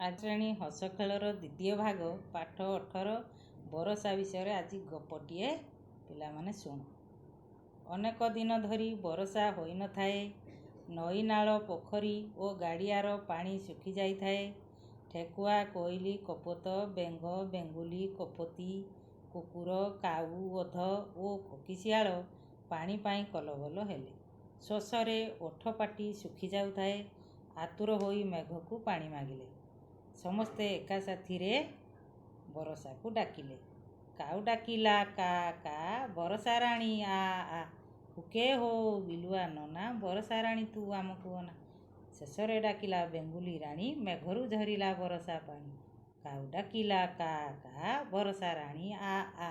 ଆଜିରାଣୀ ହସ ଖେଳର ଦ୍ୱିତୀୟ ଭାଗ ପାଠ 18 ବରଷା ବିଷୟରେ ଆଜି ଗପଟିଏ ପିଲାମାନେ ଶୁଣ। ଅନେକ ଦିନ ଧରି ବରଷା ହୋଇନଥାଏ। ନଈ ନାଳ ପୋଖରୀ ଓ ଗାଡ଼ିଆର ପାଣି ଶୁଖି ଯାଇଥାଏ। ଠେକୁଆ କୋଇଲି କପୋତ ବେଙ୍ଗ ବେଙ୍ଗୁଲି କପୋତୀ କୁକୁର କାଉ ଓଧ ଓ କୋକିଶିଆଳ ପାଣି ପାଇଁ କଲବଲ ହେଲେ। ଶୋଷରେ ଓଠ ପାଟି ଶୁଖି ଯାଉଥାଏ। ଆତୁର ହୋଇ ମେଘକୁ ପାଣି ମାଗିଲେ। ସମସ୍ତେ ଏକା ସାଥିରେ ବରଷାକୁ ଡାକିଲେ। କାଉ ଡାକିଲା କା କା ବରଷା ରାଣୀ ଆ ଆ। ହୁକେ ହୋ ବିଲୁଆ ନନା ବରଷା ରାଣୀ ତୁ ଆମକୁ ଅନା। ଶେଷରେ ଡାକିଲା ବେଙ୍ଗୁଲି ରାଣୀ ମେଘରୁ ଝରିଲା ବରଷା ପାଣି। କାଉ ଡାକିଲା କା କା ବରଷା ରାଣୀ ଆ ଆ।